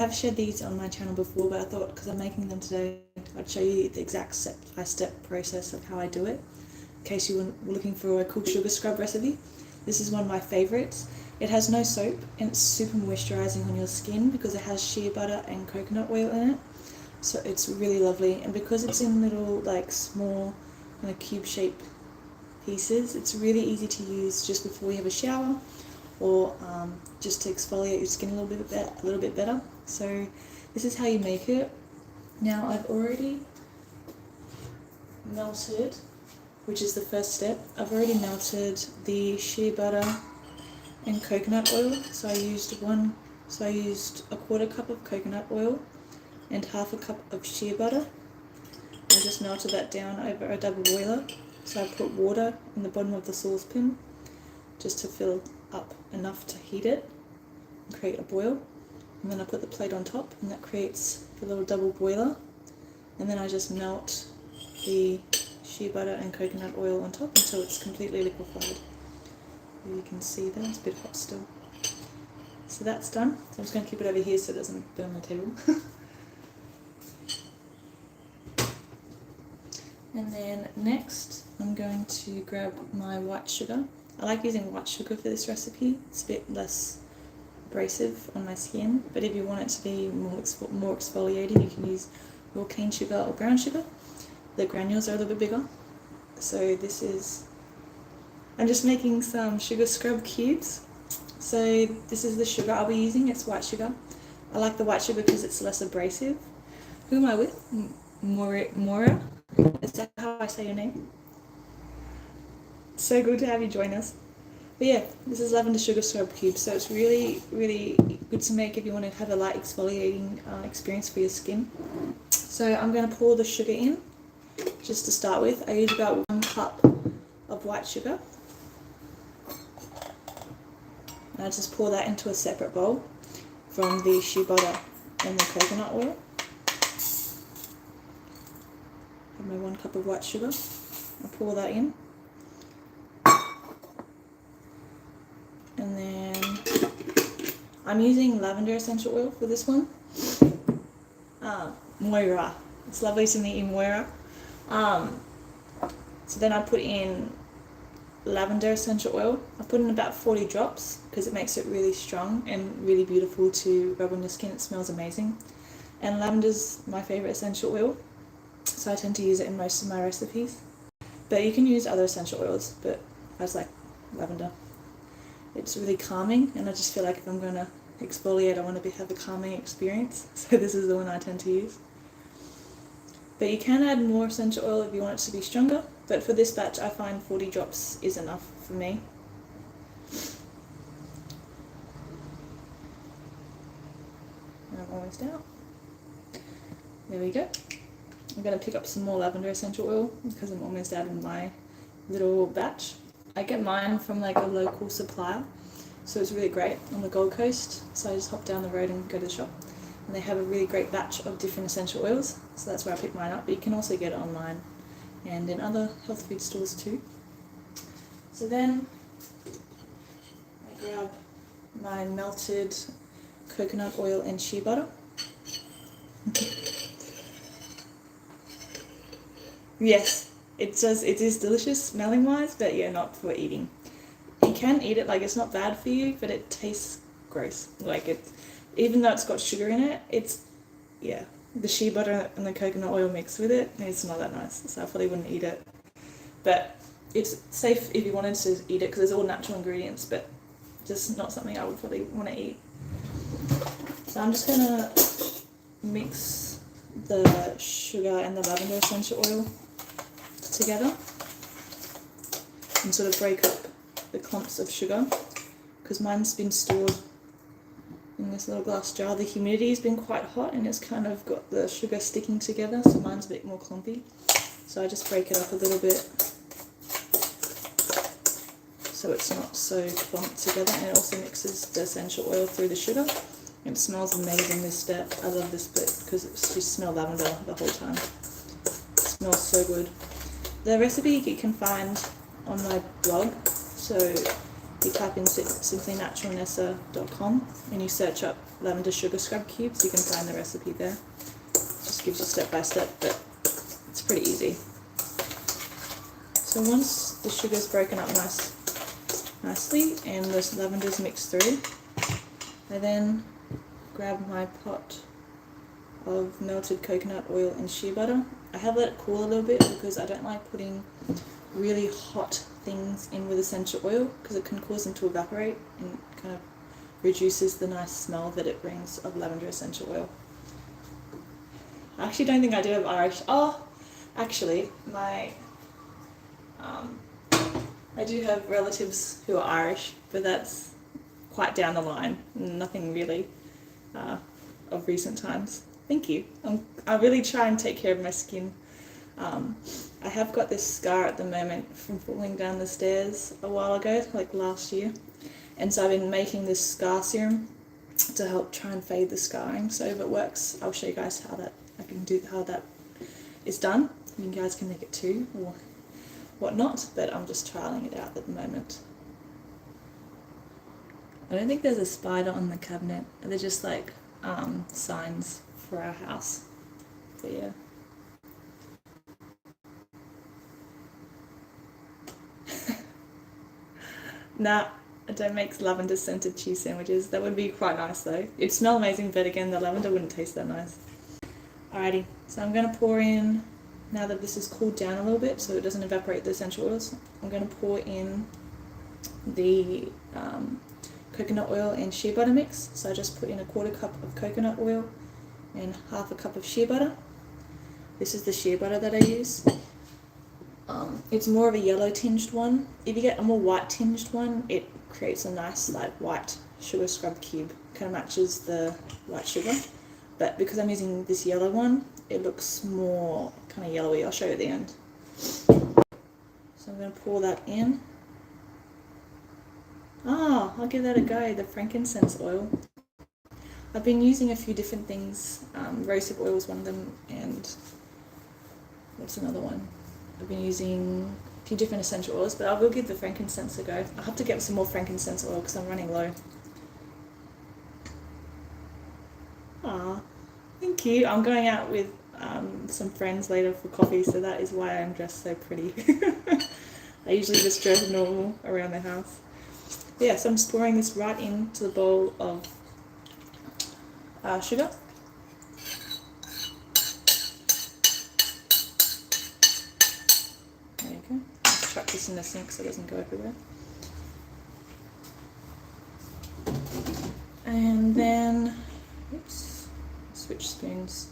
I've shared these on my channel before, but I thought because I'm making them today, I'd show you the exact step-by-step process of how I do it, in case you were looking for a cool sugar scrub recipe. This is one of my favorites. It has no soap and it's super moisturising on your skin because it has shea butter and coconut oil in it. So it's really lovely, and because it's in little like small kind of cube shaped pieces, it's really easy to use just before you have a shower, or just to exfoliate your skin a little bit better. So this is how you make it. Now I've already melted, which is the first step. I've already melted the shea butter and coconut oil. So I used a quarter cup of coconut oil and half a cup of shea butter. I just melted that down over a double boiler. So I put water in the bottom of the saucepan just to fill up enough to heat it and create a boil. And then I put the plate on top, and that creates a little double boiler. And then I just melt the shea butter and coconut oil on top until it's completely liquefied. You can see that it's a bit hot still. So that's done. So I'm just going to keep it over here so it doesn't burn my table. And then next I'm going to grab my white sugar. I like using white sugar for this recipe. It's a bit less abrasive on my skin, but if you want it to be more exfoliating, you can use raw cane sugar or brown sugar. The granules are a little bit bigger. So I'm just making some sugar scrub cubes. So this is the sugar I'll be using. It's white sugar. I like the white sugar because it's less abrasive. Who am I with? Mora? Is that how I say your name? So good to have you join us. But yeah, this is lavender sugar scrub cubes, so it's really, really good to make if you want to have a light exfoliating experience for your skin. So I'm going to pour the sugar in, just to start with. I use about 1 cup of white sugar. And I just pour that into a separate bowl from the shea butter and the coconut oil. Have my 1 cup of white sugar. I pour that in. And then I'm using lavender essential oil for this one. Moira. It's lovely to meet you, Moira. So then I put in lavender essential oil. I put in about 40 drops because it makes it really strong and really beautiful to rub on your skin. It smells amazing. And lavender's my favorite essential oil, so I tend to use it in most of my recipes. But you can use other essential oils, but I just like lavender. It's really calming, and I just feel like if I'm going to exfoliate, I want to have a calming experience. So this is the one I tend to use. But you can add more essential oil if you want it to be stronger, but for this batch I find 40 drops is enough for me. And I'm almost out. There we go. I'm going to pick up some more lavender essential oil because I'm almost out of my little batch. I get mine from like a local supplier, so it's really great on the Gold Coast. So I just hop down the road and go to the shop, and they have a really great batch of different essential oils, so that's where I pick mine up. But you can also get it online and in other health food stores too. So then I grab my melted coconut oil and shea butter. Yes, it is delicious smelling wise, but yeah, not for eating. You can eat it, like it's not bad for you, but it tastes gross. Like even though it's got sugar in it, the shea butter and the coconut oil mixed with it, it's not that nice, so I probably wouldn't eat it. But it's safe if you wanted to eat it because it's all natural ingredients, but just not something I would probably want to eat. So I'm just going to mix the sugar and the lavender essential oil together and sort of break up the clumps of sugar, because mine's been stored in this little glass jar. The humidity's been quite hot and it's kind of got the sugar sticking together, so mine's a bit more clumpy. So I just break it up a little bit so it's not so clumped together, and it also mixes the essential oil through the sugar. It smells amazing, this step. I love this bit because it just smells lavender the whole time. It smells so good. The recipe you can find on my blog, so you type in simplynaturalnessa.com and you search up lavender sugar scrub cubes. You can find the recipe there. It just gives you step by step, but it's pretty easy. So once the sugar's broken up nicely and the lavender's mixed through, I then grab my pot of melted coconut oil and shea butter. I have let it cool a little bit because I don't like putting really hot things in with essential oil because it can cause them to evaporate and kind of reduces the nice smell that it brings of lavender essential oil. I actually don't think I do have Irish. Oh, actually, I do have relatives who are Irish, but that's quite down the line. Nothing really of recent times. Thank you. I really try and take care of my skin. I have got this scar at the moment from falling down the stairs a while ago, like last year. And so I've been making this scar serum to help try and fade the scarring. So if it works, I'll show you guys how that is done. You guys can make it too, or whatnot, but I'm just trialing it out at the moment. I don't think there's a spider on the cabinet. They're just like signs for our house. But yeah. Nah, I don't make lavender scented cheese sandwiches. That would be quite nice though. It'd smell amazing, but again, the lavender wouldn't taste that nice. Alrighty, so I'm going to pour in, now that this has cooled down a little bit so it doesn't evaporate the essential oils, I'm going to pour in the coconut oil and shea butter mix. So I just put in a 1/4 cup of coconut oil and 1/2 cup of shea butter. This is the shea butter that I use. It's more of a yellow tinged one. If you get a more white tinged one, it creates a nice like white sugar scrub cube. Kind of matches the white sugar. But because I'm using this yellow one, it looks more kind of yellowy. I'll show you at the end. So I'm going to pour that in. Ah, I'll give that a go, the frankincense oil. I've been using a few different things. Rosehip oil is one of them, and what's another one? I've been using a few different essential oils, but I will give the frankincense a go. I'll have to get some more frankincense oil because I'm running low. Ah, thank you. I'm going out with some friends later for coffee, so that is why I'm dressed so pretty. I usually just dress normal around the house. But yeah, so I'm just pouring this right into the bowl of sugar. There you go. I'll chuck this in the sink so it doesn't go everywhere. And then, oops, switch spoons.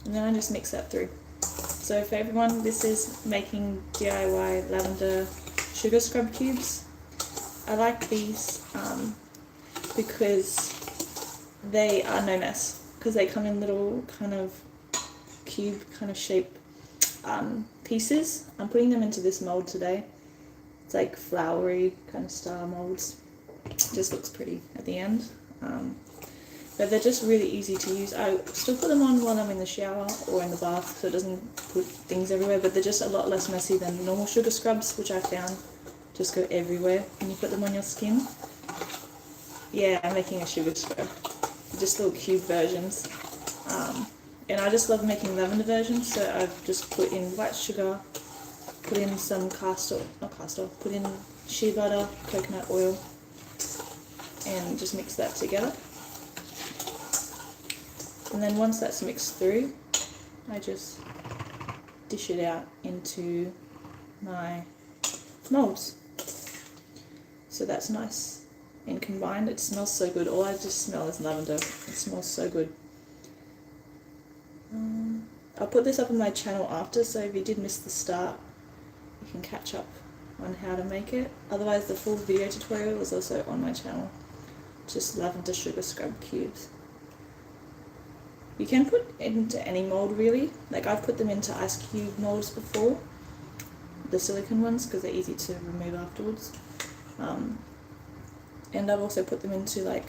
And then I just mix that through. So for everyone, this is making DIY lavender sugar scrub cubes. I like these because they are no mess, because they come in little kind of cube kind of shape pieces. I'm putting them into this mold today. It's like flowery kind of star molds. Just looks pretty at the end. But they're just really easy to use. I still put them on while I'm in the shower or in the bath so it doesn't put things everywhere, but they're just a lot less messy than normal sugar scrubs, which I found just go everywhere when you put them on your skin. Yeah, I'm making a sugar scrub. Just little cube versions. And I just love making lavender versions, so I've just put in white sugar, put in some put in shea butter, coconut oil, and just mix that together. And then once that's mixed through, I just dish it out into my molds. So that's nice and combined. It smells so good. All I just smell is lavender. It smells so good. I'll put this up on my channel after, so if you did miss the start, you can catch up on how to make it. Otherwise, the full video tutorial is also on my channel. Just lavender sugar scrub cubes. You can put it into any mold really. Like I've put them into ice cube molds before, the silicone ones, because they're easy to remove afterwards. And I've also put them into like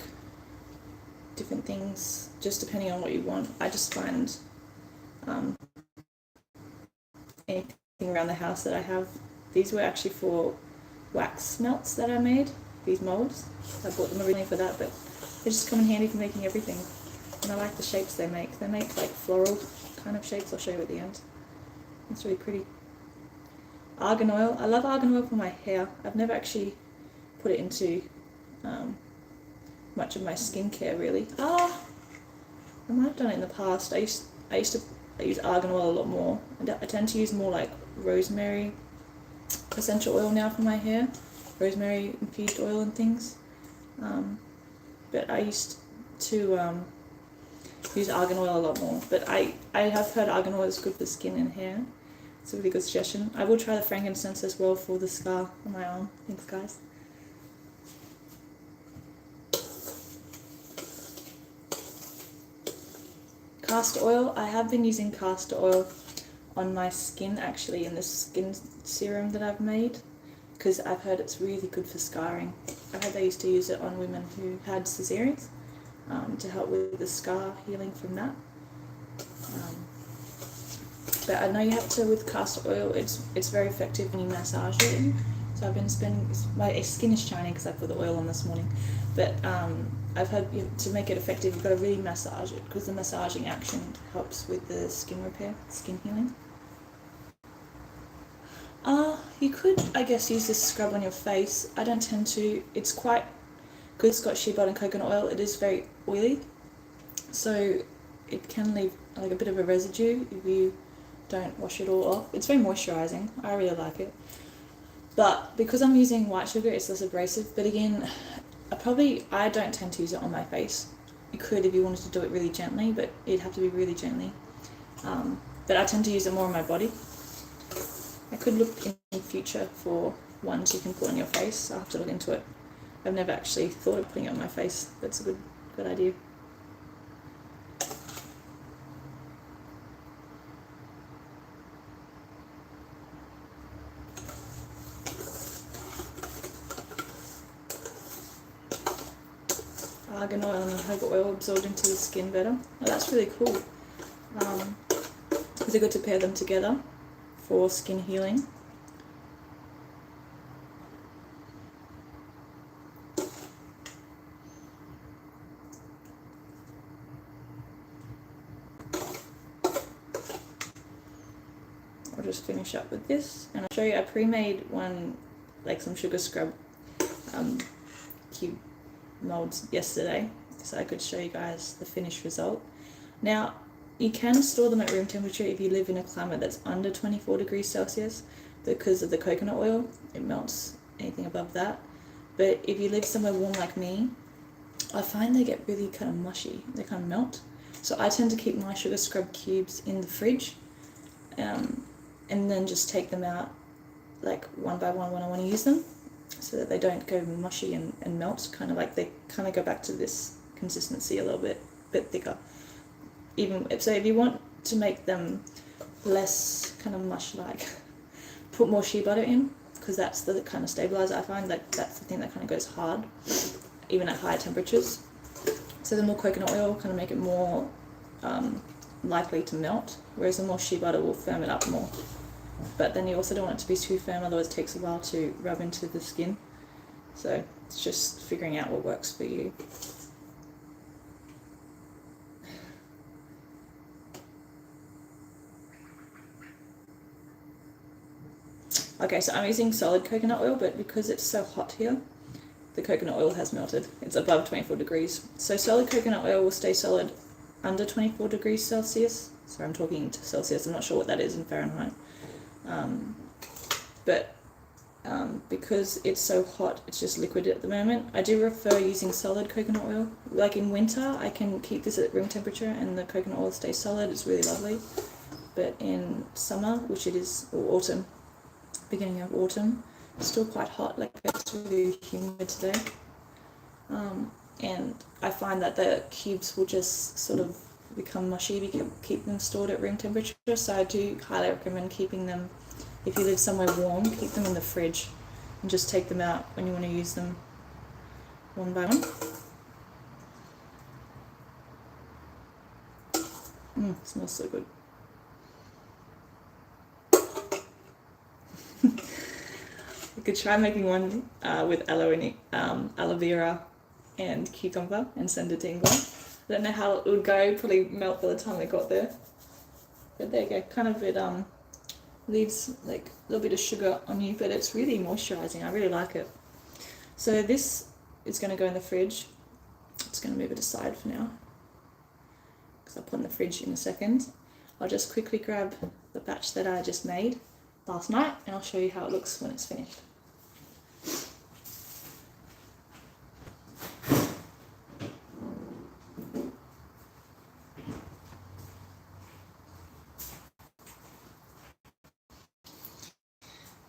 different things, just depending on what you want. I just find anything around the house that I have. These were actually for wax melts that I made, these molds. I bought them originally for that, but they just come in handy for making everything. And I like the shapes they make. They make like floral kind of shapes. I'll show you at the end. It's really pretty. Argan oil. I love argan oil for my hair. I've never actually put it into much of my skincare really. I might have done it in the past. I used to use argan oil a lot more. I tend to use more like rosemary essential oil now for my hair. Rosemary infused oil and things. But I used to use argan oil a lot more. But I have heard argan oil is good for skin and hair. It's a really good suggestion. I will try the frankincense as well for the scar on my arm. Thanks, guys. Castor oil. I have been using castor oil on my skin actually in this skin serum that I've made because I've heard it's really good for scarring. I heard they used to use it on women who had cesareans to help with the scar healing from that. But I know you have to, with castor oil, it's very effective when you massage it. So I've been spending, my skin is shiny because I put the oil on this morning. But I've heard to make it effective, you've got to really massage it because the massaging action helps with the skin repair, skin healing. You could, I guess, use this scrub on your face. I don't tend to. It's quite good. It's got shea butter and coconut oil. It is very oily, so it can leave like a bit of a residue if you don't wash it all off. It's very moisturising. I really like it. But because I'm using white sugar, it's less abrasive. But again, I don't tend to use it on my face. You could if you wanted to do it really gently, but it'd have to be really gently. But I tend to use it more on my body. I could look in future for ones you can put on your face. I'll have to look into it. I've never actually thought of putting it on my face. That's a good idea. Argan oil and jojoba oil absorbed into the skin better. Oh, that's really cool. Is it good to pair them together for skin healing? I'll just finish up with this and I'll show you. I pre-made one, like some sugar scrub cube molds yesterday so I could show you guys the finished result. Now you can store them at room temperature if you live in a climate that's under 24 degrees Celsius because of the coconut oil. It melts anything above that. But if you live somewhere warm like me, I find they get really kind of mushy. They kind of melt. So I tend to keep my sugar scrub cubes in the fridge and then just take them out like one by one when I want to use them so that they don't go mushy and melt, kind of like they kind of go back to this consistency a little bit thicker. So if you want to make them less kind of mush-like, put more shea butter in because that's the kind of stabilizer. I find that that's the thing that kind of goes hard even at higher temperatures. So the more coconut oil kind of make it more likely to melt, whereas the more shea butter will firm it up more. But then you also don't want it to be too firm, otherwise it takes a while to rub into the skin. So it's just figuring out what works for you. Okay, so I'm using solid coconut oil, but because it's so hot here, the coconut oil has melted. It's above 24 degrees. So solid coconut oil will stay solid under 24 degrees Celsius. Sorry, I'm talking to Celsius. I'm not sure what that is in Fahrenheit. Because it's so hot, it's just liquid at the moment. I do prefer using solid coconut oil. Like in winter, I can keep this at room temperature and the coconut oil stays solid. It's really lovely. But in summer, which it is, or autumn, beginning of autumn, it's still quite hot. Like it's really humid today. And I find that the cubes will just sort of become mushy if you keep them stored at room temperature. So I do highly recommend keeping them, if you live somewhere warm, keep them in the fridge and just take them out when you want to use them one by one. It smells so good. You could try making one with aloe vera and cucumber and send it to England. I don't know how it would go, probably melt by the time it got there. But there you go, kind of it leaves like a little bit of sugar on you, but it's really moisturising. I really like it. So this is going to go in the fridge. Just going to move it aside for now, because I'll put in the fridge in a second. I'll just quickly grab the batch that I just made last night and I'll show you how it looks when it's finished.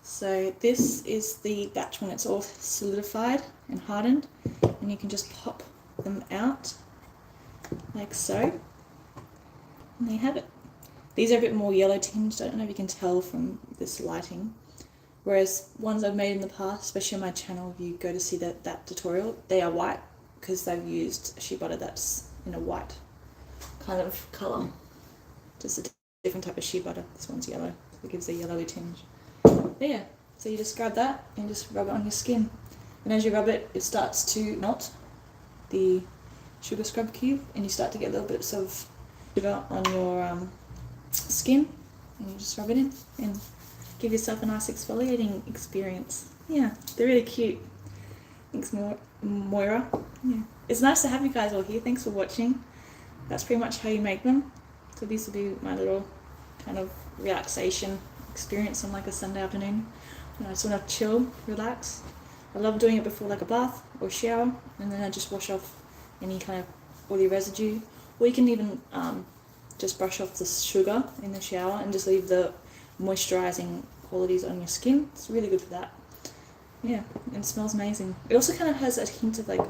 So this is the batch when it's all solidified and hardened, and you can just pop them out like so, and there you have it. These are a bit more yellow tinged, I don't know if you can tell from this lighting, whereas ones I've made in the past, especially on my channel, if you go to see that tutorial, they are white because they've used shea butter that's in a white kind of colour, just a different type of shea butter. This one's yellow, so it gives a yellowy tinge. There, so you just grab that and just rub it on your skin, and as you rub it, it starts to melt the sugar scrub cube, and you start to get little bits of sugar on your skin, and you just rub it in and give yourself a nice exfoliating experience. Yeah, they're really cute. Thanks, Moira. Yeah, it's nice to have you guys all here. Thanks for watching. That's pretty much how you make them. So these will be my little kind of relaxation experience on like a Sunday afternoon when I just want to chill, relax. I love doing it before like a bath or shower, and then I just wash off any kind of oily residue, or you can even just brush off the sugar in the shower and just leave the moisturising qualities on your skin. It's really good for that. Yeah, and it smells amazing. It also kind of has a hint of like,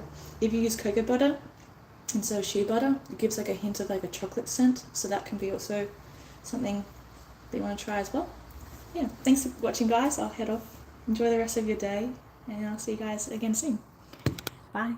if you use cocoa butter instead of shea butter, it gives like a hint of like a chocolate scent, so that can be also something that you want to try as well. Yeah, thanks for watching, guys. I'll head off. Enjoy the rest of your day, and I'll see you guys again soon. Bye.